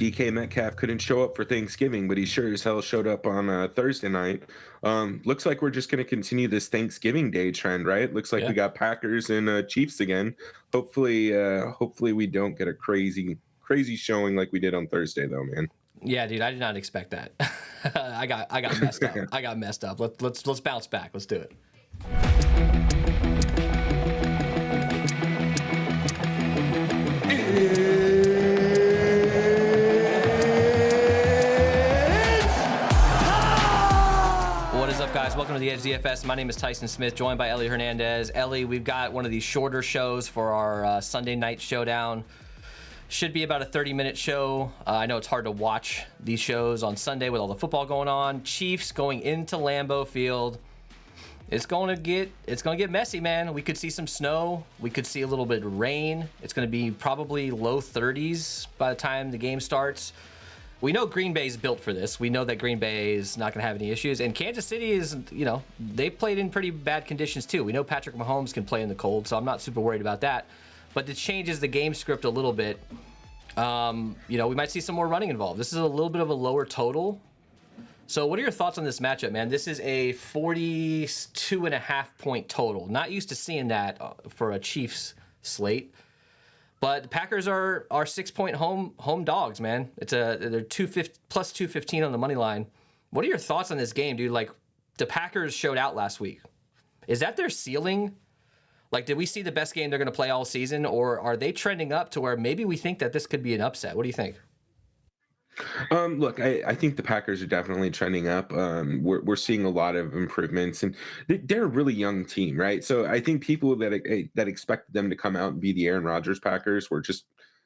DK Metcalf couldn't show up for Thanksgiving, but he sure as hell showed up on Thursday night. Looks like we're just going to continue this Thanksgiving Day trend, right? Looks like we Yeah. got Packers and Chiefs again. Hopefully we don't get a crazy showing like we did on Thursday, though, man. Yeah, dude, I did not expect that. I got messed up. I got messed up. Let's bounce back. Let's do it. What is up, guys? Welcome to the Edge DFS. My name is Tyson Smith, joined by Ellie Hernandez. Ellie, we've got one of these shorter shows for our Sunday night showdown. Should be about a 30-minute show. I know it's hard to watch these shows on Sunday with all the football going on. Chiefs going into Lambeau Field. It's going to get messy, man. We could see some snow. We could see a little bit of rain. It's going to be probably low 30s by the time the game starts. We know Green Bay is built for this. We know that Green Bay is not going to have any issues. And Kansas City is, they played in pretty bad conditions too. We know Patrick Mahomes can play in the cold, so I'm not super worried about that. But it changes the game script a little bit. We might see some more running involved. This is a little bit of a lower total. So what are your thoughts on this matchup, man? This is a 42.5 point total. Not used to seeing that for a Chiefs slate. But the Packers are 6 point home dogs, man. They're plus 215 on the money line. What are your thoughts on this game, dude? Like, the Packers showed out last week. Is that their ceiling? Like, did we see the best game they're going to play all season, or are they trending up to where maybe we think that this could be an upset? What do you think? Look, I think the Packers are definitely trending up. We're seeing a lot of improvements, and they're a really young team, right? So I think people that expected them to come out and be the Aaron Rodgers Packers were just,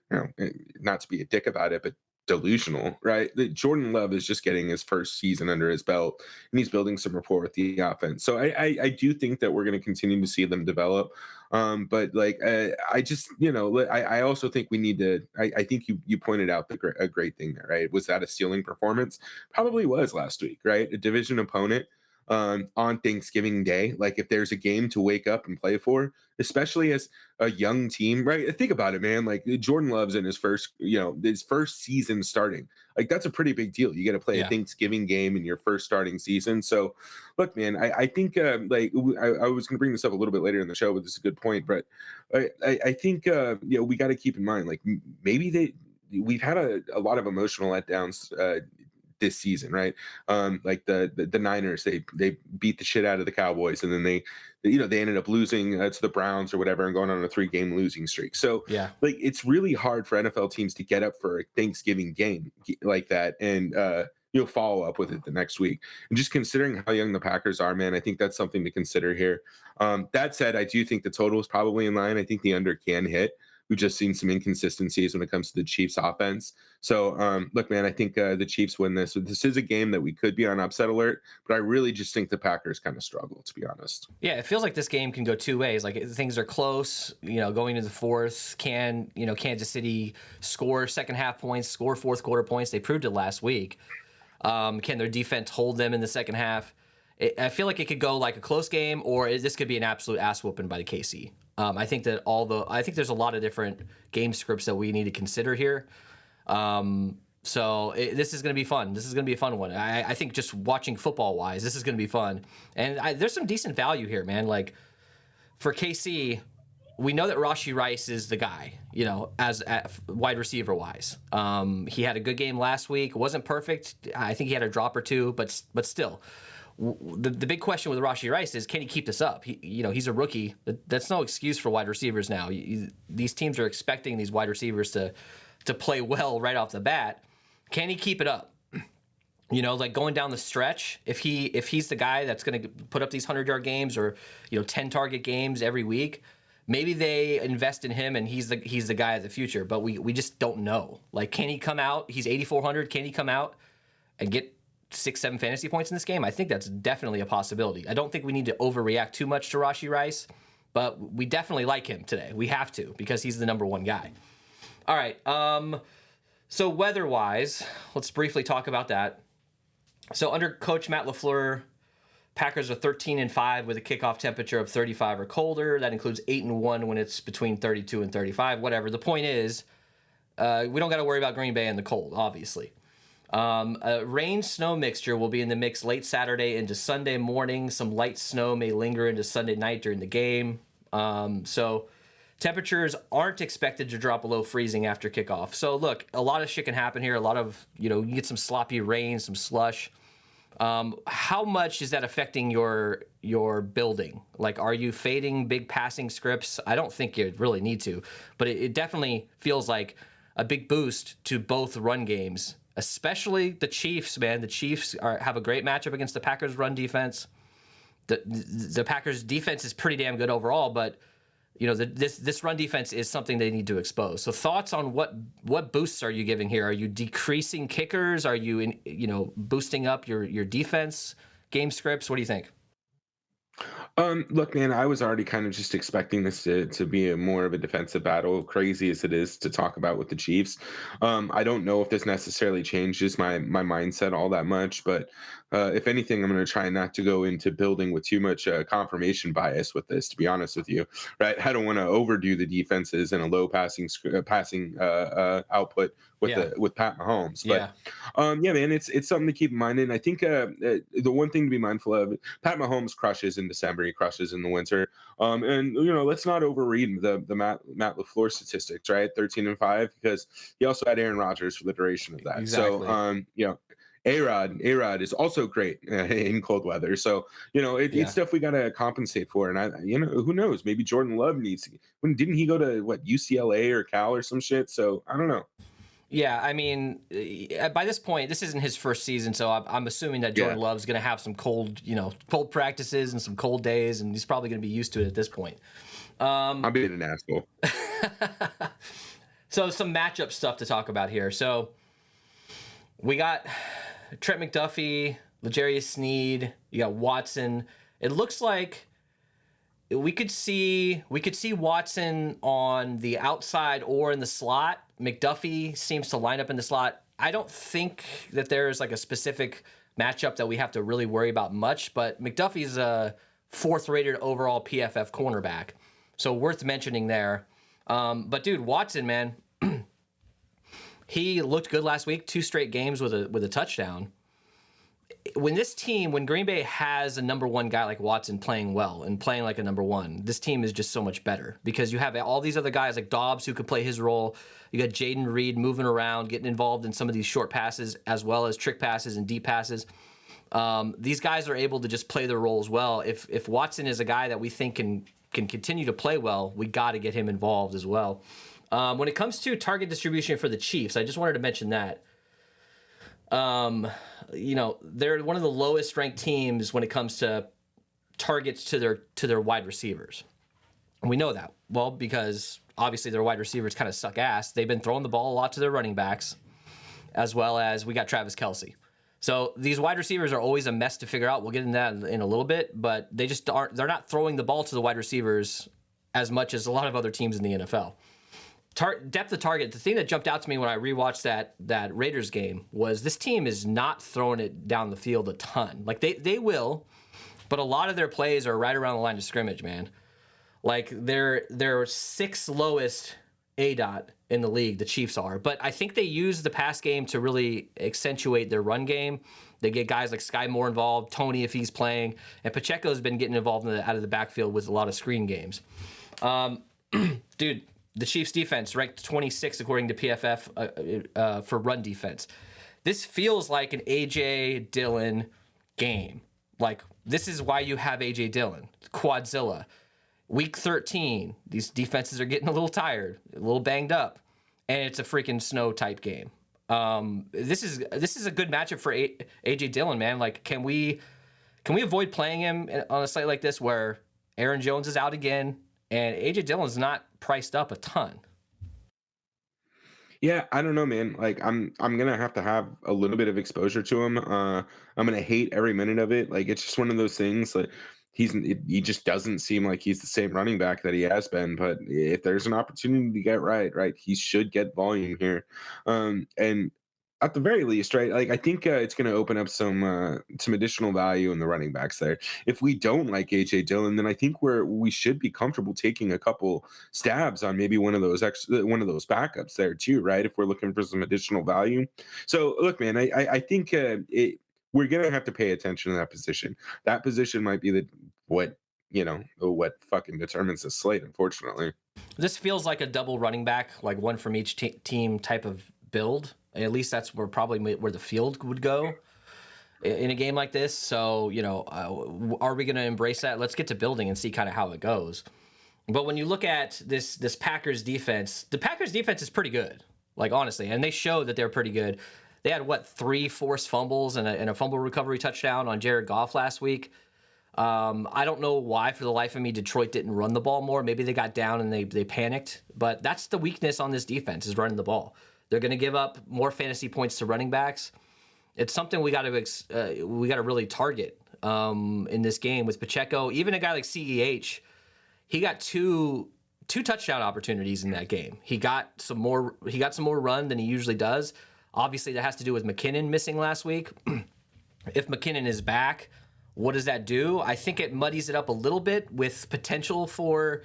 not to be a dick about it, but delusional, right? Jordan Love is just getting his first season under his belt, and he's building some rapport with the offense. So I do think that we're going to continue to see them develop. But I just, I also think we need to. I think you pointed out a great thing there, right? Was that a ceiling performance? Probably was last week, right? A division opponent on Thanksgiving Day. Like, if there's a game to wake up and play for, especially as a young team, right? Think about it, man. Like, Jordan Love's in his first season starting. Like, that's a pretty big deal. You got to play a Thanksgiving game in your first starting season. So, look, man, I think I was going to bring this up a little bit later in the show, but this is a good point. But I think we got to keep in mind, like, maybe we've had a lot of emotional letdowns this season, right? Like the Niners, they beat the shit out of the Cowboys, and then they ended up losing to the Browns or whatever, and going on a 3-game losing streak. So like, it's really hard for NFL teams to get up for a Thanksgiving game like that and follow up with it the next week. And just considering how young the Packers are, man, I think that's something to consider here. That said, I do think the total is probably in line. I think the under can hit. We've just seen some inconsistencies when it comes to the Chiefs offense. So, look, man, I think the Chiefs win this. This is a game that we could be on upset alert, but I really just think the Packers kind of struggle, to be honest. Yeah, it feels like this game can go two ways. Like, things are close, going into the fourth. Can, Kansas City score second half points, score fourth quarter points? They proved it last week. Can their defense hold them in the second half? I feel like it could go like a close game, or this could be an absolute ass whooping by the KC. I think there's a lot of different game scripts that we need to consider here. This is going to be fun. This is going to be a fun one. I think just watching football wise, this is going to be fun. And there's some decent value here, man. Like, for KC, we know that Rashee Rice is the guy, as wide receiver wise. He had a good game last week. It wasn't perfect. I think he had a drop or two, but still. The big question with Rashee Rice is, can he keep this up? He's a rookie. That's no excuse for wide receivers now. These teams are expecting these wide receivers to play well right off the bat. Can he keep it up? Like, going down the stretch, if he's the guy that's going to put up these 100-yard games or 10-target games every week, maybe they invest in him and he's the guy of the future. But we just don't know. Like, can he come out? He's 8,400. Can he come out and get 6-7 fantasy points in this game? I think that's definitely a possibility. I don't think we need to overreact too much to Rashee Rice, but we definitely like him today. We have to, because he's the number one guy. All right. So weather-wise, let's briefly talk about that. So under Coach Matt LaFleur, Packers are 13-5 with a kickoff temperature of 35 or colder. That includes 8-1 when it's between 32 and 35. Whatever. The point is, we don't got to worry about Green Bay in the cold, obviously. A rain-snow mixture will be in the mix late Saturday into Sunday morning. Some light snow may linger into Sunday night during the game. So temperatures aren't expected to drop below freezing after kickoff. So look, a lot of shit can happen here. A lot of, you get some sloppy rain, some slush. How much is that affecting your building? Like, are you fading big passing scripts? I don't think you really need to, but it definitely feels like a big boost to both run games, especially the Chiefs, man. The Chiefs have a great matchup against the Packers run defense. The Packers defense is pretty damn good overall, but this run defense is something they need to expose. So thoughts on what boosts are you giving here? Are you decreasing kickers? Are you boosting up your defense game scripts? What do you think? Look, man, I was already kind of just expecting this to be a more of a defensive battle, crazy as it is to talk about with the Chiefs. I don't know if this necessarily changes my mindset all that much, but if anything, I'm going to try not to go into building with too much confirmation bias with this. To be honest with you, right? I don't want to overdo the defenses and a low passing output with Pat Mahomes. But yeah, man, it's something to keep in mind. And I think the one thing to be mindful of: Pat Mahomes crushes in December, he crushes in the winter. And let's not overread the Matt LaFleur statistics, right? 13-5, because he also had Aaron Rodgers for the duration of that. Exactly. So A-Rod is also great in cold weather. So, it's stuff we got to compensate for. And who knows, maybe Jordan Love didn't he go to UCLA or Cal or some shit? So I don't know. Yeah, I mean, by this point, this isn't his first season, so I'm assuming that Jordan Love's going to have some cold practices and some cold days, and he's probably going to be used to it at this point. I'm being an asshole. So some matchup stuff to talk about here. So we got Trent McDuffie, L'Jarius Sneed, you got Watson. It looks like we could see Watson on the outside or in the slot. McDuffie seems to line up in the slot. I don't think that there's like a specific matchup that we have to really worry about much, but McDuffie's a 4th rated overall PFF cornerback, so worth mentioning there. But dude, Watson, man, he looked good last week. 2 straight games with a touchdown. When Green Bay has a number 1 guy like Watson playing well and playing like a number 1, this team is just so much better because you have all these other guys like Dobbs who could play his role. You got Jaden Reed moving around, getting involved in some of these short passes as well as trick passes and deep passes. These guys are able to just play their roles well. If Watson is a guy that we think can continue to play well, we got to get him involved as well. When it comes to target distribution for the Chiefs, I just wanted to mention that. They're one of the lowest ranked teams when it comes to targets to their wide receivers. And we know that, well, because obviously their wide receivers kind of suck ass. They've been throwing the ball a lot to their running backs, as well as we got Travis Kelce. So these wide receivers are always a mess to figure out. We'll get into that in a little bit, but they just aren't. They're not throwing the ball to the wide receivers as much as a lot of other teams in the NFL. Depth of target, the thing that jumped out to me when I rewatched that Raiders game was this team is not throwing it down the field a ton. Like they will, but a lot of their plays are right around the line of scrimmage, man. Like they're 6th lowest ADOT in the league, the Chiefs are. But I think they use the pass game to really accentuate their run game. They get guys like Sky Moore involved, Tony if he's playing, and Pacheco's been getting involved out of the backfield with a lot of screen games. Dude, the Chiefs defense ranked 26th according to PFF for run defense. This feels like an A.J. Dillon game. Like, this is why you have A.J. Dillon, Quadzilla. Week 13, these defenses are getting a little tired, a little banged up, and it's a freaking snow type game. This is a good matchup for A.J. Dillon, man. Like, can we avoid playing him on a site like this where Aaron Jones is out again and A.J. Dillon's not priced up a ton? Yeah, I don't know, man. Like I'm gonna have to have a little bit of exposure to him. I'm gonna hate every minute of it. Like it's just one of those things. Like he just doesn't seem like he's the same running back that he has been. But if there's an opportunity to get right, he should get volume here. And At the very least, right? Like I think it's going to open up some additional value in the running backs there. If we don't like AJ Dillon, then I think we should be comfortable taking a couple stabs on maybe one of those backups there too, right? If we're looking for some additional value. So look, man, I think we're going to have to pay attention to that position. That position might be what fucking determines the slate, unfortunately. This feels like a double running back, like one from each team type of build. At least that's where the field would go in a game like this. So, are we going to embrace that? Let's get to building and see kind of how it goes. But when you look at this Packers defense, the Packers defense is pretty good, like honestly, and they showed that they're pretty good. They had 3 forced fumbles and a fumble recovery touchdown on Jared Goff last week. I don't know why, for the life of me, Detroit didn't run the ball more. Maybe they got down and they panicked, but that's the weakness on this defense, is running the ball. They're going to give up more fantasy points to running backs. It's something we got to really target in this game with Pacheco. Even a guy like CEH, he got two touchdown opportunities in that game. He got some more run than he usually does. Obviously, that has to do with McKinnon missing last week. If McKinnon is back, what does that do? I think it muddies it up a little bit with potential for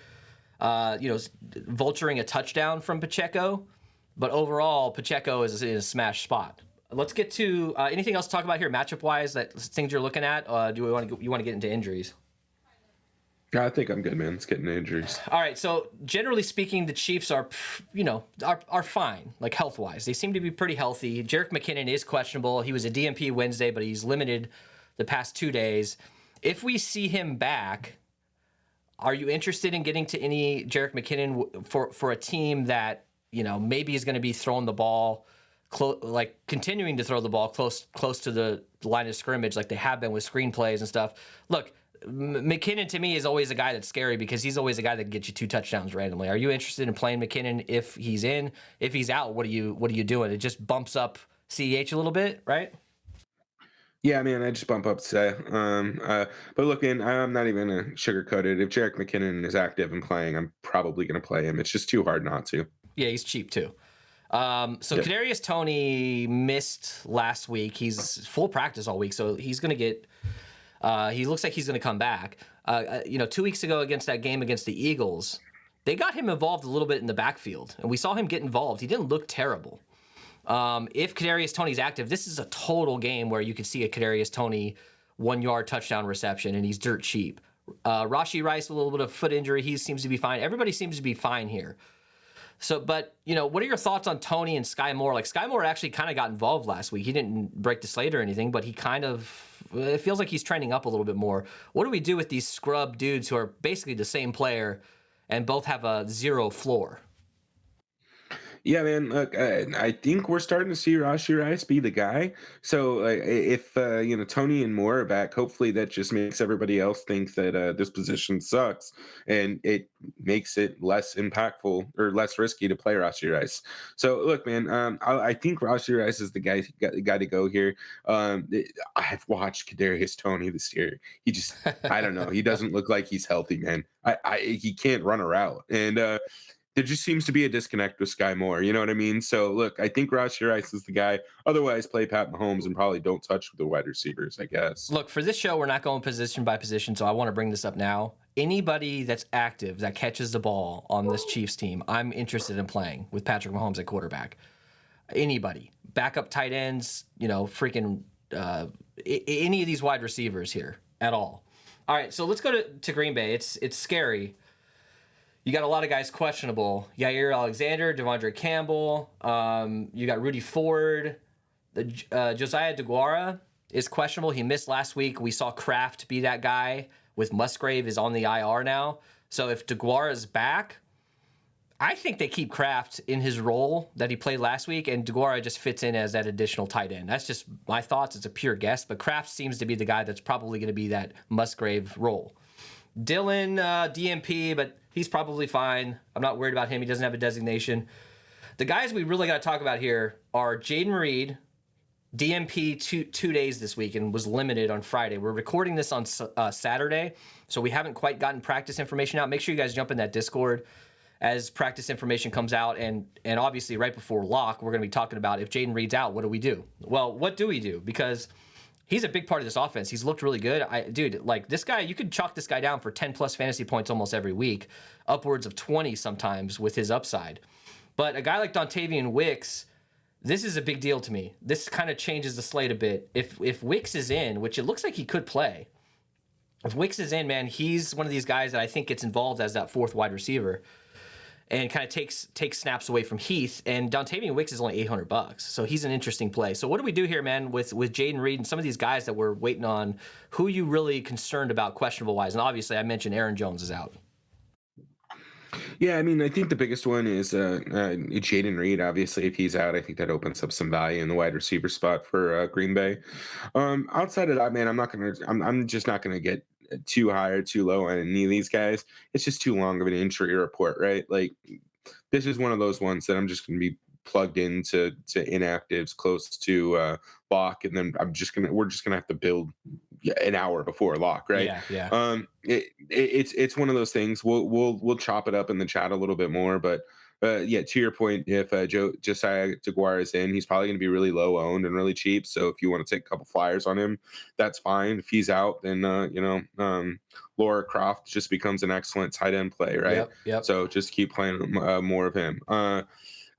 vulturing a touchdown from Pacheco. But overall, Pacheco is in a smash spot. Let's get to anything else to talk about here, matchup-wise, things you're looking at. Do you want to get into injuries? I think I'm good, man. Let's get into injuries. All right. So generally speaking, the Chiefs are fine, like health-wise. They seem to be pretty healthy. Jerick McKinnon is questionable. He was a DNP Wednesday, but he's limited the past 2 days. If we see him back, are you interested in getting to any Jerick McKinnon for a team that maybe is going to be throwing the ball, continuing to throw the ball close to the line of scrimmage, like they have been with screenplays and stuff? Look, McKinnon to me is always a guy that's scary because he's always a guy that can get you 2 touchdowns randomly. Are you interested in playing McKinnon if he's in? If he's out, what are you doing? It just bumps up CEH a little bit, right? Yeah, man, I just bump up to but look, man, I'm not even gonna sugarcoat it. If Jerick McKinnon is active and playing, I'm probably gonna play him. It's just too hard not to. Yeah, he's cheap too. So yep. Kadarius Toney missed last week. He's full practice all week, so he's gonna get. He looks like he's gonna come back. 2 weeks ago against that game against the Eagles, they got him involved a little bit in the backfield, and we saw him get involved. He didn't look terrible. If Kadarius Toney's active, this is a total game where you could see a Kadarius Toney 1-yard touchdown reception, and he's dirt cheap. Rashee Rice, a little bit of foot injury, he seems to be fine. Everybody seems to be fine here. So, but, what are your thoughts on Toney and Sky Moore? Like, Sky Moore actually kind of got involved last week. He didn't break the slate or anything, but it feels like he's trending up a little bit more. What do we do with these scrub dudes who are basically the same player and both have a 0 floor? Yeah, man. Look, I think we're starting to see Rashee Rice be the guy. So if Toney and Moore are back, hopefully that just makes everybody else think that this position sucks, and it makes it less impactful or less risky to play Rashee Rice. So look, man, I think Rashee Rice is the guy to go here. I've watched Kadarius Toney this year. He just, I don't know. He doesn't look like he's healthy, man. He can't run a route, and there just seems to be a disconnect with Sky Moore. You know what I mean? So, look, I think Rashee Rice is the guy. Otherwise, play Pat Mahomes and probably don't touch the wide receivers, I guess. Look, for this show, we're not going position by position, so I want to bring this up now. Anybody that's active, that catches the ball on this Chiefs team, I'm interested in playing with Patrick Mahomes at quarterback. Anybody. Backup tight ends, any of these wide receivers here at all. All right, so let's go to Green Bay. It's scary. You got a lot of guys questionable. Yair Alexander, Devondre Campbell. You got Rudy Ford. Josiah DeGuara is questionable. He missed last week. We saw Kraft be that guy with Musgrave is on the IR now. So if DeGuara is back, I think they keep Kraft in his role that he played last week, and DeGuara just fits in as that additional tight end. That's just my thoughts. It's a pure guess, but Kraft seems to be the guy that's probably going to be that Musgrave role. Dillon, DMP, but he's probably fine. I'm not worried about him. He doesn't have a designation. The guys we really got to talk about here are Jaden Reed, DMP two days this week and was limited on Friday. We're recording this on Saturday, so we haven't quite gotten practice information out. Make sure you guys jump in that Discord as practice information comes out, and obviously right before lock, we're going to be talking about if Jaden Reed's out, what do we do? Well, what do we do? Because he's a big part of this offense. He's looked really good. Dude, like this guy, you could chalk this guy down for 10 plus fantasy points almost every week, upwards of 20 sometimes with his upside. But a guy like Dontavian Wicks, this is a big deal to me. This kind of changes the slate a bit. If Wicks is in, which it looks like he could play, if Wicks is in, man, he's one of these guys that I think gets involved as that fourth wide receiver and kind of takes snaps away from Heath. And Dontavian Wicks is only $800, so he's an interesting play. So what do we do here, man, with Jaden Reed and some of these guys that we're waiting on? Who are you really concerned about questionable wise? And obviously, I mentioned Aaron Jones is out. Yeah, I mean, I think the biggest one is Jaden Reed. Obviously, if he's out, I think that opens up some value in the wide receiver spot for Green Bay. Outside of that, man, I'm just not gonna get too high or too low on any of these guys. It's just too long of an injury report, right? Like, this is one of those ones that I'm just gonna be plugged into inactives close to lock, and then we're just gonna have to build an hour before lock, right? Yeah. It's one of those things. We'll chop it up in the chat a little bit more, but yeah, to your point, if Josiah DeGuara is in, he's probably going to be really low owned and really cheap. So if you want to take a couple flyers on him, that's fine. If he's out, then Laura Croft just becomes an excellent tight end play, right? Yep. So just keep playing more of him.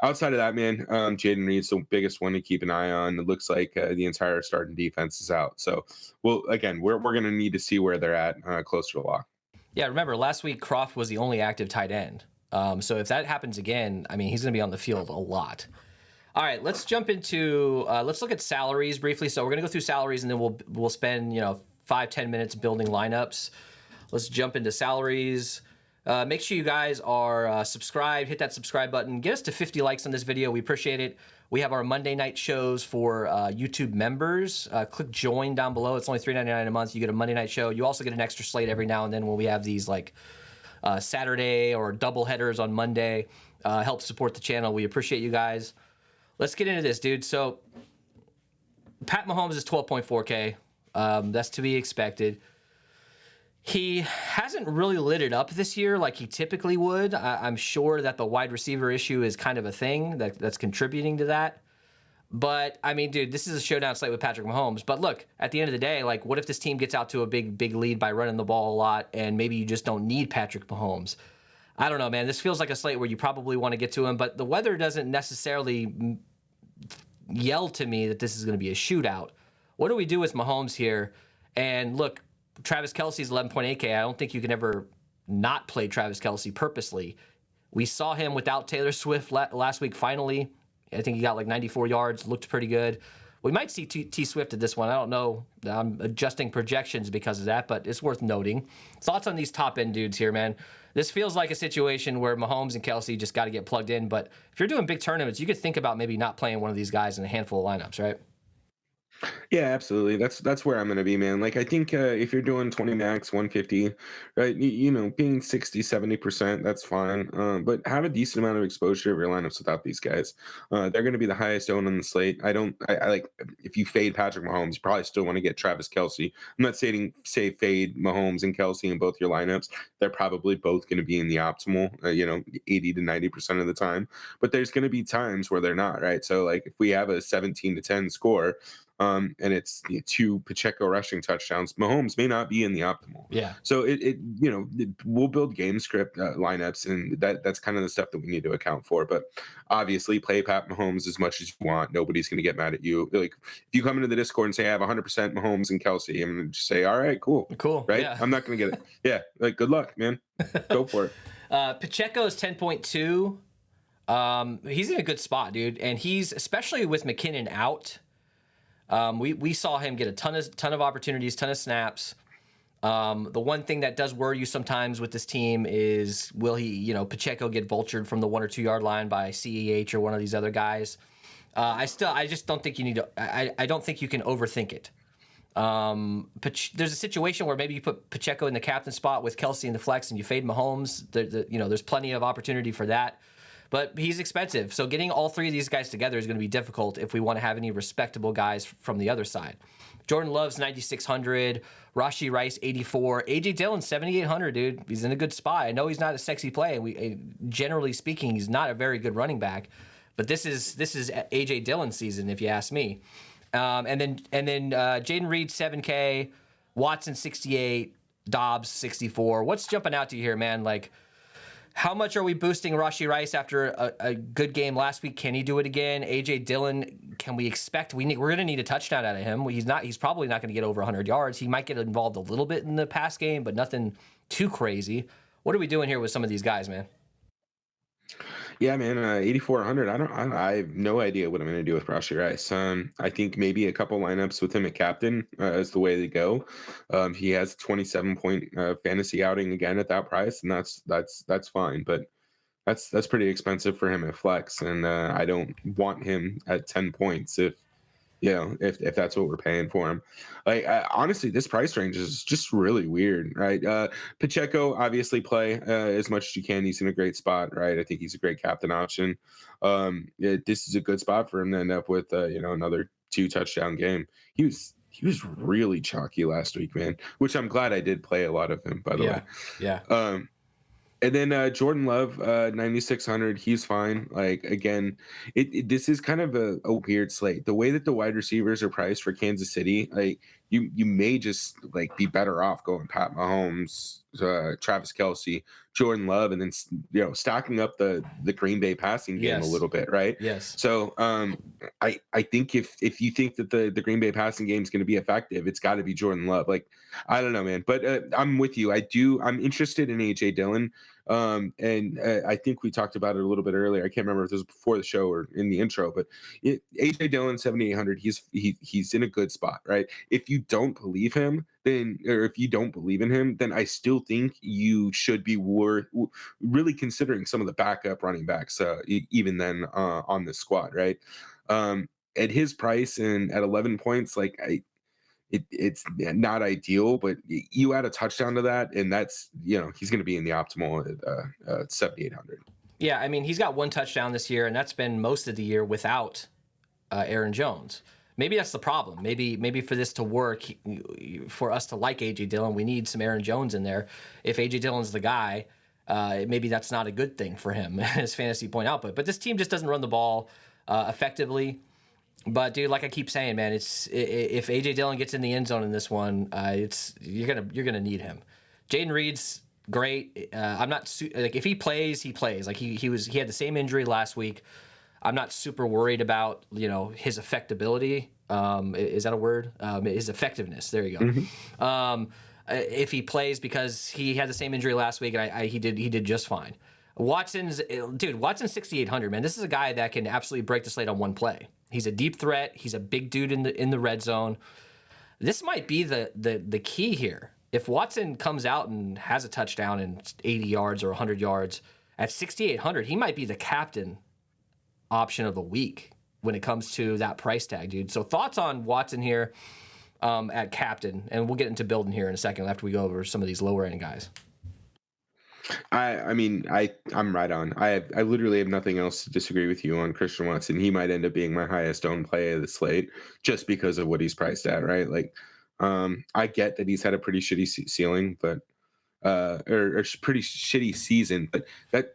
Outside of that, man, Jaden Reed's the biggest one to keep an eye on. It looks like the entire starting defense is out. So, we're going to need to see where they're at closer to lock. Yeah, remember, last week, Croft was the only active tight end. So if that happens again, I mean, he's going to be on the field a lot. All right, let's jump into let's look at salaries briefly. So we're going to go through salaries, and then we'll spend 5-10 minutes building lineups. Let's jump into salaries. Make sure you guys are subscribed. Hit that subscribe button. Get us to 50 likes on this video. We appreciate it. We have our Monday night shows for YouTube members. Click join down below. It's only $3.99 a month. You get a Monday night show. You also get an extra slate every now and then when we have these like Saturday or double headers on Monday. Help support the channel. We appreciate you guys. Let's get into this, dude. So Pat Mahomes is 12.4K. That's to be expected. He hasn't really lit it up this year like he typically would. I'm sure that the wide receiver issue is kind of a thing that's contributing to that. But, I mean, dude, this is a showdown slate with Patrick Mahomes. But look, at the end of the day, like, what if this team gets out to a big lead by running the ball a lot, and maybe you just don't need Patrick Mahomes? I don't know, man. This feels like a slate where you probably want to get to him, but the weather doesn't necessarily yell to me that this is going to be a shootout. What do we do with Mahomes here? And look, Travis Kelce's 11.8K. I don't think you can ever not play Travis Kelce purposely. We saw him without Taylor Swift last week finally. I think he got like 94 yards, looked pretty good. We might see T Swift at this one. I don't know. I'm adjusting projections because of that, but it's worth noting. Thoughts on these top-end dudes here, man? This feels like a situation where Mahomes and Kelce just got to get plugged in, but if you're doing big tournaments, you could think about maybe not playing one of these guys in a handful of lineups, right? Yeah, absolutely. That's where I'm going to be, man. Like, I think if you're doing 20 max, 150, right, being 60, 70%, that's fine. But have a decent amount of exposure of your lineups without these guys. They're going to be the highest owned on the slate. I like, if you fade Patrick Mahomes, you probably still want to get Travis Kelce. I'm not saying fade Mahomes and Kelce in both your lineups. They're probably both going to be in the optimal, 80 to 90% of the time. But there's going to be times where they're not, right? So, like, if we have a 17-10 score, and it's 2 Pacheco rushing touchdowns, Mahomes may not be in the optimal. Yeah. So we'll build game script lineups, and that's kind of the stuff that we need to account for. But obviously, play Pat Mahomes as much as you want. Nobody's going to get mad at you. Like, if you come into the Discord and say I have 100% Mahomes and Kelce, I'm going to just say, all right, cool, right? Yeah. I'm not going to get it. Yeah, like, good luck, man. Go for it. Pacheco is 10.2. He's in a good spot, dude, and he's especially with McKinnon out. We saw him get a ton of opportunities, ton of snaps. The one thing that does worry you sometimes with this team is, will he, Pacheco get vultured from the 1 or 2 yard line by CEH or one of these other guys? I just don't think you need to. I don't think you can overthink it. There's a situation where maybe you put Pacheco in the captain spot with Kelce in the flex and you fade Mahomes. There's plenty of opportunity for that. but he's expensive. So getting all three of these guys together is going to be difficult if we want to have any respectable guys from the other side. Jordan Love's 9,600, Rashee Rice 84, AJ Dillon 7,800, dude. He's in a good spot. I know he's not a sexy play. Generally speaking, he's not a very good running back, but this is AJ Dillon season, if you ask me. And then Jaden Reed 7K, Watson 68, Dobbs 64. What's jumping out to you here, man? Like, how much are we boosting Rashee Rice after a good game last week? Can he do it again? AJ Dillon, can we expect? We're going to need a touchdown out of him. He's probably not going to get over 100 yards. He might get involved a little bit in the pass game, but nothing too crazy. What are we doing here with some of these guys, man? Yeah, man, 8,400. I have no idea what I'm going to do with Rashee Rice. I think maybe a couple lineups with him at captain is the way to go. He has 27-point fantasy outing again at that price, and that's fine. But that's pretty expensive for him at flex, and I don't want him at 10 points if that's what we're paying for him. Like, honestly, this price range is just really weird, right? Pacheco, obviously play as much as you can. He's in a great spot, right? I think he's a great captain option. This is a good spot for him to end up with, another 2-touchdown game. He was really chalky last week, man, which I'm glad I did play a lot of him, by the way. Yeah. And then Jordan Love, 9,600, he's fine. Like, again, this is kind of a weird slate. The way that the wide receivers are priced for Kansas City, like, you may just like be better off going Pat Mahomes, Travis Kelce, Jordan Love, and then stacking up the Green Bay passing game a little bit, right? Yes. So I think if you think that the Green Bay passing game is going to be effective, it's got to be Jordan Love. Like, I don't know, man, but I'm with you. I'm interested in AJ Dillon. And I think we talked about it a little bit earlier. I can't remember if this was before the show or in the intro, but AJ Dillon 7,800. He's in a good spot, right? If you don't believe him, or if you don't believe in him, then I still think you should be really considering some of the backup running backs, even then on the squad, right? At his price and at 11 points, like it's not ideal, but you add a touchdown to that, and that's he's going to be in the optimal at 7,800. Yeah, I mean, he's got one touchdown this year, and that's been most of the year without Aaron Jones. Maybe that's the problem. Maybe for this to work, for us to like AJ Dillon, we need some Aaron Jones in there. If AJ Dillon's the guy, maybe that's not a good thing for him as fantasy point output. But this team just doesn't run the ball effectively. But dude, like I keep saying, man, if AJ Dillon gets in the end zone in this one, you're gonna need him. Jaden Reed's great. I'm not like if he plays, he plays. Like he had the same injury last week. I'm not super worried about his effectability. Is that a word? His effectiveness. There you go. Mm-hmm. If he plays, because he had the same injury last week, and he did just fine. Watson's 6,800, man. This is a guy that can absolutely break the slate on one play. He's a deep threat. He's a big dude in the red zone. This might be the key here. If Watson comes out and has a touchdown in 80 yards or 100 yards at 6,800, he might be the captain option of the week when it comes to that price tag, dude. So thoughts on Watson here at captain, and we'll get into building here in a second after we go over some of these lower end guys. I'm right on. I literally have nothing else to disagree with you on Christian Watson. He might end up being my highest owned play of the slate just because of what he's priced at, right? Like, I get that he's had a pretty shitty ceiling, but or pretty shitty season, but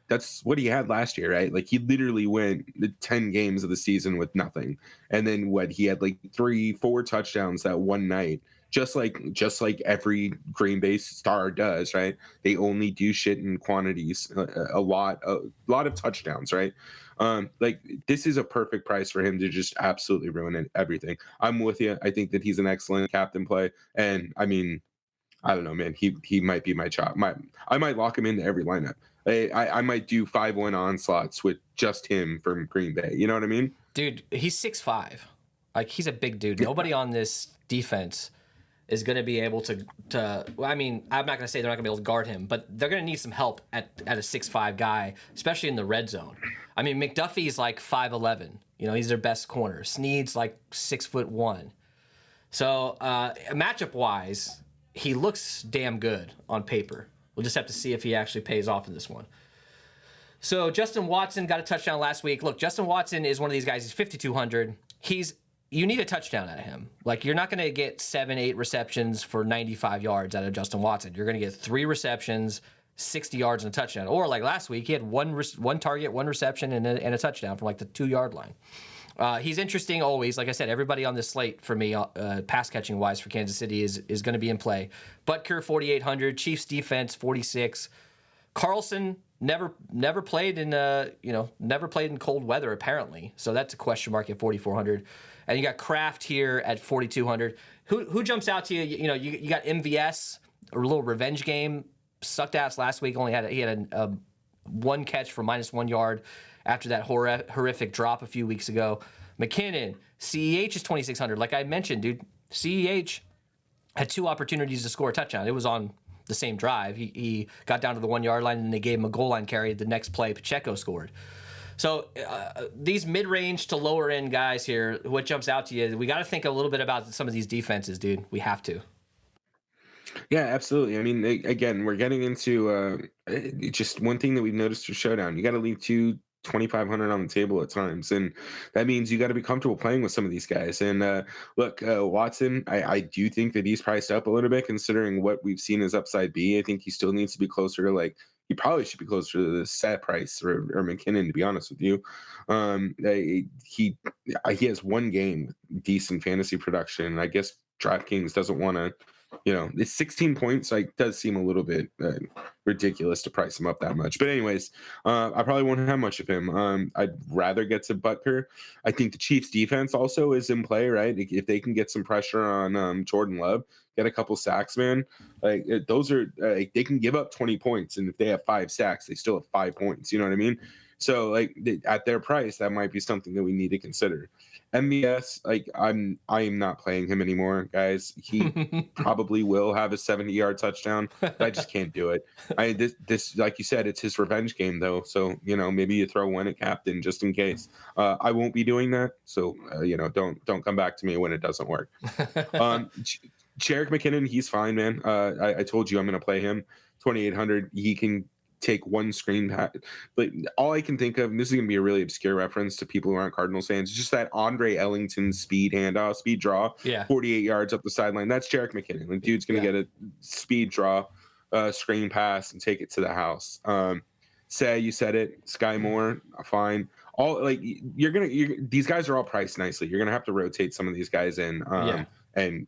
that's what he had last year, right? Like, he literally went the 10 games of the season with nothing, and then he had like 3-4 touchdowns that one night. Just like every Green Bay star does, right? They only do shit in quantities, a lot of touchdowns, right? Like, this is a perfect price for him to just absolutely ruin everything. I'm with you. I think that he's an excellent captain play, and I mean, I don't know, man. He might be my chop. I might lock him into every lineup. I might do 5-1 onslaughts with just him from Green Bay. You know what I mean? Dude, he's 6'5". Like, he's a big dude. Nobody on this defense is going to be able to I mean, I'm not going to say they're not going to be able to guard him, but they're going to need some help at a 6'5" guy, especially in the red zone. I mean, McDuffie's like 5'11". He's their best corner. Snead's like 6'1". So matchup-wise, he looks damn good on paper. We'll just have to see if he actually pays off in this one. So Justin Watson got a touchdown last week. Look, Justin Watson is one of these guys. He's 5,200. You need a touchdown out of him. Like, you're not going to get 7-8 receptions for 95 yards out of Justin Watson. You're going to get 3 receptions, 60 yards and a touchdown. Or like last week, he had one target, 1 reception, and a touchdown from like the 2-yard line. He's interesting always. Like I said, everybody on this slate for me, pass catching wise for Kansas City is going to be in play. Butker 4,800, Chiefs defense 46. Carlson never played in never played in cold weather apparently, so that's a question mark at 4,400. And you got Kraft here at 4,200. Who jumps out to you? You got MVS, a little revenge game. Sucked ass last week. He had a 1 catch for -1 yard after that horrific drop a few weeks ago. McKinnon, CEH is 2,600. Like I mentioned, dude, CEH had 2 opportunities to score a touchdown. It was on the same drive. He got down to the 1-yard line, and they gave him a goal line carry. The next play, Pacheco scored. So these mid-range to lower-end guys here, what jumps out to you, we got to think a little bit about some of these defenses, dude. We have to. Yeah, absolutely. I mean, again, we're getting into just one thing that we've noticed for Showdown. You got to leave 2,500 on the table at times, and that means you got to be comfortable playing with some of these guys. And look, Watson, I do think that he's priced up a little bit considering what we've seen as upside B. I think he still needs to be closer to he probably should be closer to the set price or McKinnon, to be honest with you. He has 1 game with decent fantasy production. I guess Draftkings doesn't want to. It's 16 points. Does seem a little bit ridiculous to price him up that much. But anyways, I probably won't have much of him. I'd rather get to Butker. I think the Chiefs defense also is in play, right? If they can get some pressure on Jordan Love, get a couple sacks, man. Those are they can give up 20 points, and if they have 5 sacks, they still have 5 points. You know what I mean? So at their price, that might be something that we need to consider. MVS, I am not playing him anymore, guys. He probably will have a 70-yard touchdown, but I just can't do it. This like you said, it's his revenge game though. So maybe you throw 1 at captain just in case. I won't be doing that. So don't come back to me when it doesn't work. Jerick McKinnon, he's fine, man. I told you I'm going to play him 2,800. He can take 1 screen pass, but all I can think of, and this is going to be a really obscure reference to people who aren't Cardinals fans, just that Andre Ellington speed draw, 48 yards up the sideline. That's Jerick McKinnon. The dude's going to get a speed draw, screen pass, and take it to the house. You said it, Sky Moore, fine. All these guys are all priced nicely. You're going to have to rotate some of these guys in, and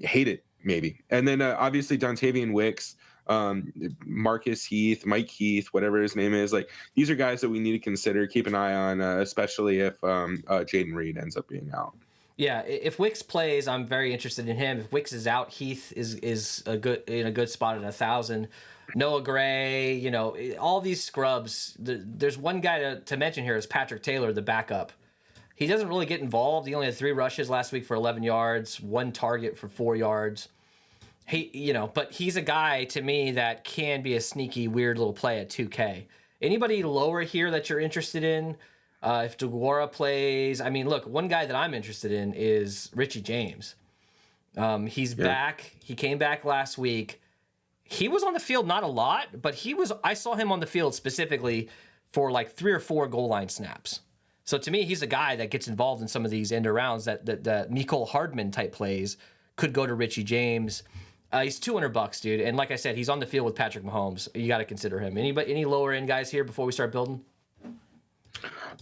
hate it maybe. And then obviously Dontavian Wicks, Marcus Heath, Mike Heath, whatever his name is. These are guys that we need to consider, keep an eye on, especially if Jaden Reed ends up being out. Yeah, if Wicks plays, I'm very interested in him. If Wicks is out, Heath is in a good spot at 1,000. Noah Gray, all these scrubs. There's one guy to mention here is Patrick Taylor, the backup. He doesn't really get involved. He only had 3 rushes last week for 11 yards, 1 target for 4 yards. But he's a guy to me that can be a sneaky, weird little play at 2K. Anybody lower here that you're interested in? If DeGuara plays, look, one guy that I'm interested in is Richie James. He's back. He came back last week. He was on the field not a lot, but I saw him on the field specifically for 3 or 4 goal line snaps. So to me, he's a guy that gets involved in some of these end arounds that Mecole Hardman type plays could go to Richie James. He's $200, dude, and like I said, he's on the field with Patrick Mahomes. You got to consider him. Any lower end guys here before we start building?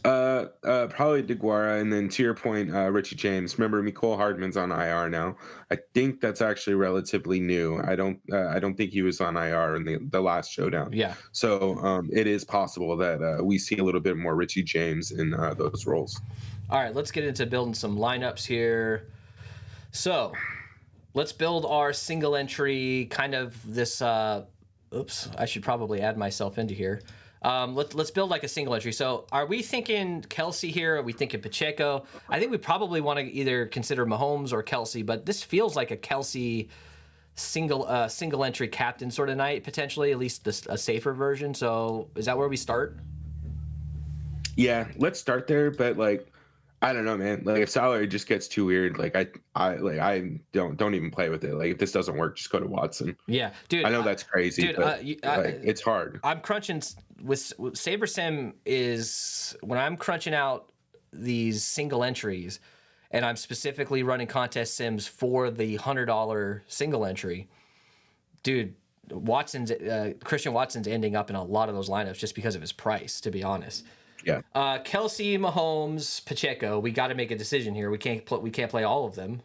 Probably DeGuara, and then to your point, Richie James. Remember, Mecole Hardman's on IR now. I think that's actually relatively new. I don't think he was on IR in the last showdown. Yeah. So it is possible that we see a little bit more Richie James in those roles. All right, let's get into building some lineups here. So let's build our single entry kind of this. Oops, I should probably add myself into here. Let's build a single entry. So are we thinking Kelsey here? Are we thinking Pacheco? I think we probably want to either consider Mahomes or Kelsey, but this feels like a Kelsey single entry captain sort of night, potentially, at least a safer version. So is that where we start? Yeah, let's start there. But I don't know, man. Like if salary just gets too weird, like I don't even play with it. Like if this doesn't work, just go to Watson. Yeah, dude. I know that's crazy, Dude, but like it's hard. I'm crunching with Saber Sim is when I'm crunching out these single entries, and I'm specifically running contest sims for the $100 single entry. Dude, Christian Watson's ending up in a lot of those lineups just because of his price, to be honest. Yeah. Kelsey, Mahomes, Pacheco. We got to make a decision here. We can't play all of them.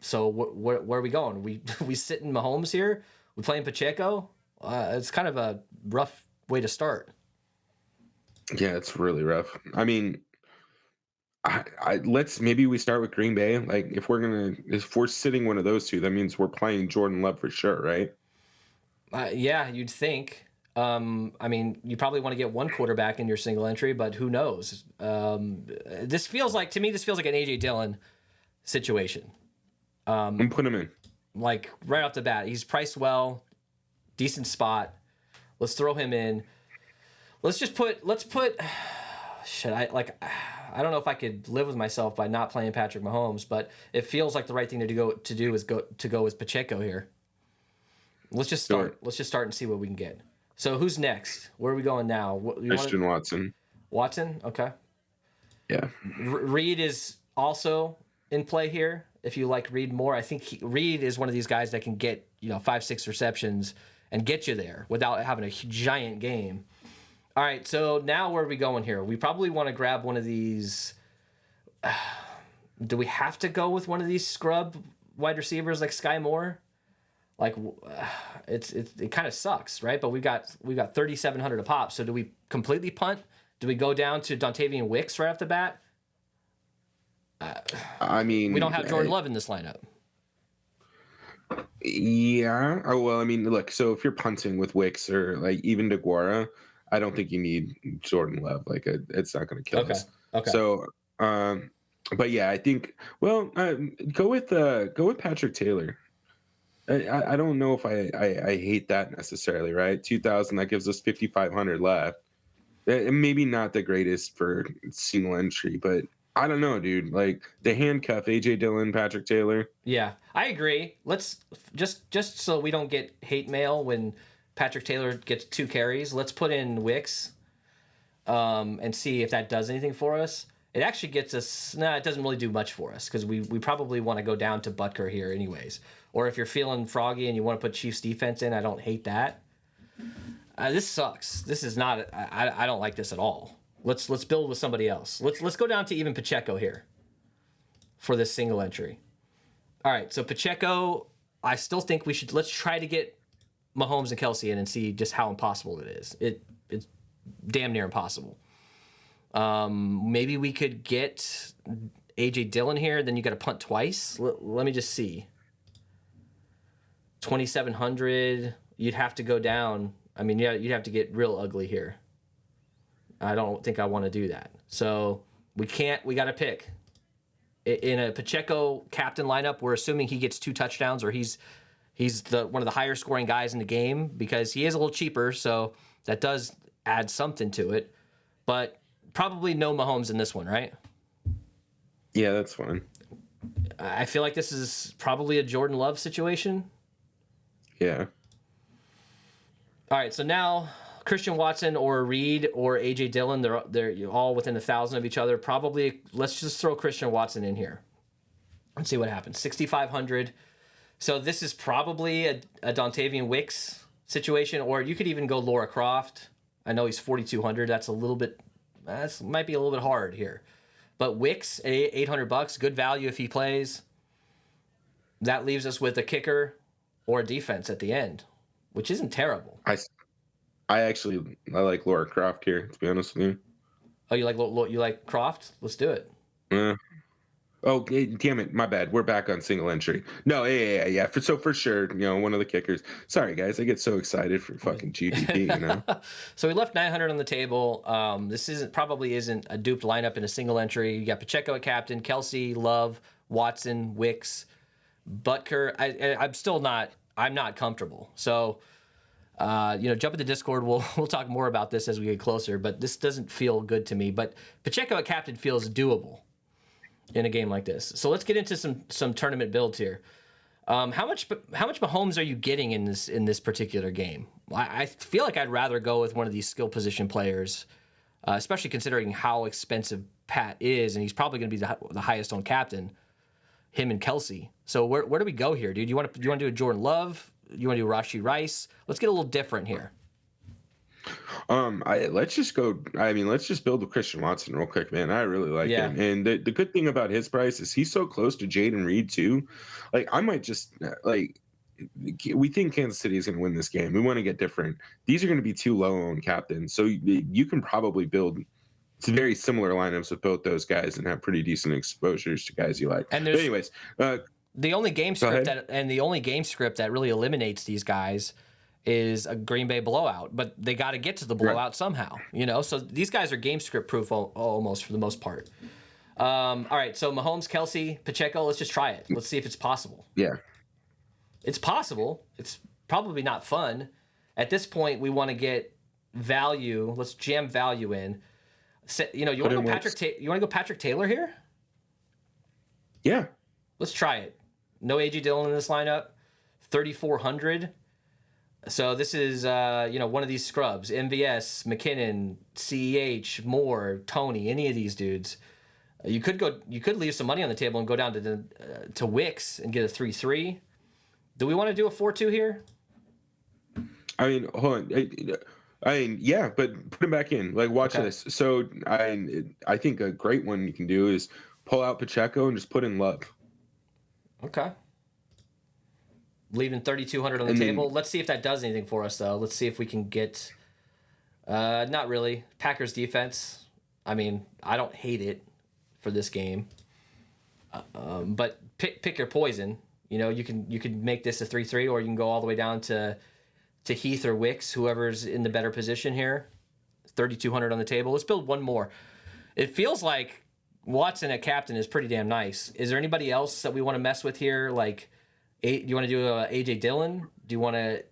So where are we going? We sitting Mahomes here? We playing Pacheco? It's kind of a rough way to start. Yeah, it's really rough. I mean, let's maybe we start with Green Bay. Like if we're sitting one of those two, that means we're playing Jordan Love for sure, right? Yeah, you'd think. I mean, you probably want to get one quarterback in your single entry, but who knows? This feels like an AJ Dillon situation. And put him in. Like right off the bat, he's priced well, decent spot. Let's throw him in. Let's put. Should I like? I don't know if I could live with myself by not playing Patrick Mahomes, but it feels like the right thing to do is go with Pacheco here. Let's just start. Let's just start and see what we can get. So who's next? Where are we going now? Christian Watson. Watson, okay. Yeah. Reed is also in play here. If you like Reed more, I think Reed is one of these guys that can get 5-6 receptions and get you there without having a giant game. All right, so now where are we going here? We probably want to grab one of these. Do we have to go with one of these scrub wide receivers like Sky Moore? Like, it kind of sucks, right? But we got 3,700 a pop. So do we completely punt? Do we go down to Dontavian Wicks right off the bat? I mean, we don't have Jordan Love in this lineup. Yeah. Oh well, I mean, look. So if you're punting with Wicks or like even DeGuara, I don't think you need Jordan Love. Like it's not going to kill us. Okay. So, but yeah, I think. Well, go with Patrick Taylor. I don't know if I hate that necessarily, right? 2,000, that gives us 5,500 left. Maybe not the greatest for single entry, but I don't know, dude. Like the handcuff, AJ Dillon, Patrick Taylor. Yeah, I agree. Let's just so we don't get hate mail when Patrick Taylor gets 2 carries. Let's put in Wicks, and see if that does anything for us. It actually gets us. Nah, it doesn't really do much for us because we probably want to go down to Butker here anyways. Or if you're feeling froggy and you want to put Chiefs defense in, I don't hate that. This sucks. This is not. I don't like this at all. Let's build with somebody else. Let's go down to even Pacheco here for this single entry. All right, so Pacheco, I still think let's try to get Mahomes and Kelsey in and see just how impossible it is. It's damn near impossible. Maybe we could get AJ Dillon here. Then you got to punt twice. Let me just see. 2,700. You'd have to go down. I mean, yeah, you'd have to get real ugly here. I don't think I want to do that. So we can't. We got to pick. In a Pacheco captain lineup, we're assuming he gets 2 touchdowns or he's one of the higher scoring guys in the game because he is a little cheaper. So that does add something to it. But probably no Mahomes in this one, right? Yeah, that's fine. I feel like this is probably a Jordan Love situation. Yeah. All right, so now Christian Watson or Reed or AJ Dillon, they're all within 1,000 of each other. Probably, let's just throw Christian Watson in here and see what happens. 6,500. So this is probably a Dontavian Wicks situation, or you could even go Laura Croft. I know he's 4,200. That might be a little bit hard here. But Wicks, $800, good value if he plays. That leaves us with a kicker or a defense at the end, which isn't terrible. I like Laura Croft here, to be honest with you. Oh, you like Croft? Let's do it. Oh, damn it. My bad. We're back on single entry. No, yeah. For sure, one of the kickers. Sorry, guys. I get so excited for fucking GDP, So we left 900 on the table. This probably isn't a duped lineup in a single entry. You got Pacheco at captain, Kelsey, Love, Watson, Wicks, Butker. I'm not comfortable. So Jump into Discord. We'll talk more about this as we get closer, but this doesn't feel good to me. But Pacheco at captain feels doable in a game like this. So let's get into some tournament builds here. How much Mahomes are you getting in this particular game? I feel like I'd rather go with one of these skill position players, especially considering how expensive Pat is, and he's probably going to be the highest owned captain. Him and Kelsey. So where do we go here, dude? You want to do a Jordan Love? You want to do Rashee Rice? Let's get a little different here. Let's just build with Christian Watson real quick, man. I really like him. And the good thing about his price is he's so close to Jaden Reed too. Like, I might just we think Kansas City is going to win this game. We want to get different. These are going to be two low-owned captains. So you can probably build very similar lineups with both those guys and have pretty decent exposures to guys you like. And but anyways, the only game script that really eliminates these guys is a Green Bay blowout, but they got to get to the blowout somehow, So these guys are game script proof almost for the most part. All right, so Mahomes, Kelsey, Pacheco, let's just try it. Let's see if it's possible. Yeah. It's possible. It's probably not fun. At this point, we want to get value. Let's jam value in. You want to go You want to go Patrick Taylor here? Yeah. Let's try it. No A.J. Dillon in this lineup. 3,400. So this is one of these scrubs. MVS, McKinnon, CEH, Moore, Tony, any of these dudes. You could leave some money on the table and go down to Wicks and get a 3-3. Do we want to do a 4-2 here? I mean, hold on. Yeah, but put him back in. Like, watch this. So I think a great one you can do is pull out Pacheco and just put in Love. Okay. Leaving 3,200 on the table. Let's see if that does anything for us, though. Let's see if we can get. Not really. Packers defense. I mean, I don't hate it for this game. But pick your poison. You can make this a 3-3, or you can go all the way down to Heath or Wicks, whoever's in the better position here. 3,200 on the table. Let's build one more. It feels like Watson at captain is pretty damn nice. Is there anybody else that we want to mess with here? Like, do you want to do a A.J. Dillon? Do you want to?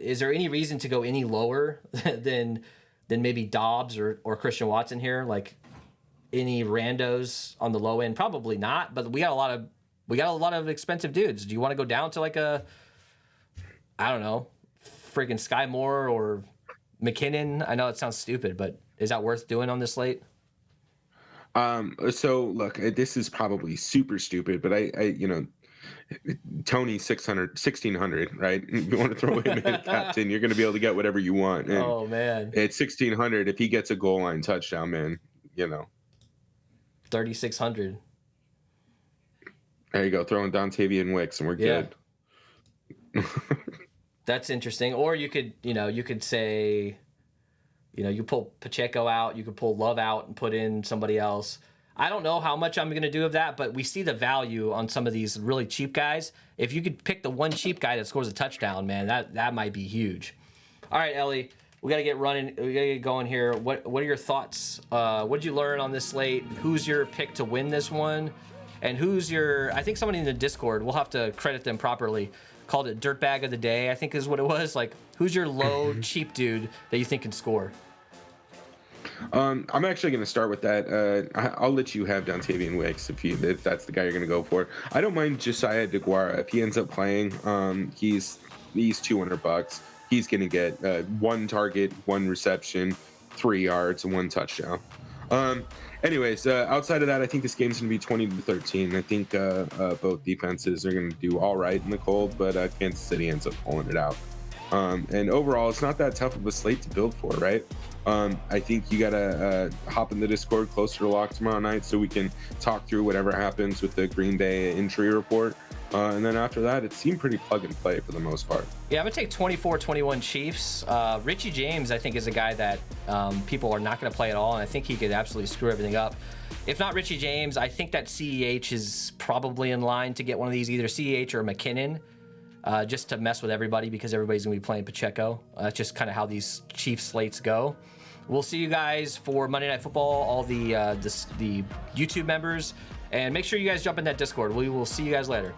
Is there any reason to go any lower than maybe Dobbs or Christian Watson here? Like, any randos on the low end? Probably not. But we got a lot of expensive dudes. Do you want to go down to like I don't know, freaking Sky Moore or McKinnon? I know it sounds stupid, but is that worth doing on this slate? So look, this is probably super stupid, but I Tony 1,600, right? You want to throw him in captain, you're going to be able to get whatever you want. And oh man, at 1,600, if he gets a goal line touchdown, man, 3,600. There you go, throwing Dontavian Wicks, and we're good. That's interesting. Or you could say, you pull Pacheco out, you could pull Love out and put in somebody else. I don't know how much I'm going to do of that, but we see the value on some of these really cheap guys. If you could pick the one cheap guy that scores a touchdown, man, that might be huge. All right, Ellie, we got to get running. We got to get going here. What are your thoughts? What did you learn on this slate? Who's your pick to win this one? And I think somebody in the Discord, we'll have to credit them properly, called it Dirtbag of the Day, I think is what it was. Like, who's your low, cheap dude that you think can score? I'm actually going to start with that. I'll let you have Dontavian Wicks if that's the guy you're going to go for. I don't mind Josiah DeGuara. If he ends up playing, he's $200. He's going to get one target, one reception, 3 yards, and 1 touchdown. Anyways, outside of that, I think this game's going to be 20-13. I think both defenses are going to do all right in the cold, but Kansas City ends up pulling it out. And overall, it's not that tough of a slate to build for, right? I think you got to hop in the Discord closer to lock tomorrow night so we can talk through whatever happens with the Green Bay injury report. And then after that, it seemed pretty plug and play for the most part. Yeah, I'm going to take 24-21 Chiefs. Richie James, I think, is a guy that people are not going to play at all, and I think he could absolutely screw everything up. If not Richie James, I think that CEH is probably in line to get one of these, either CEH or McKinnon, just to mess with everybody because everybody's going to be playing Pacheco. That's just kind of how these Chiefs slates go. We'll see you guys for Monday Night Football, all the YouTube members, and make sure you guys jump in that Discord. We will see you guys later.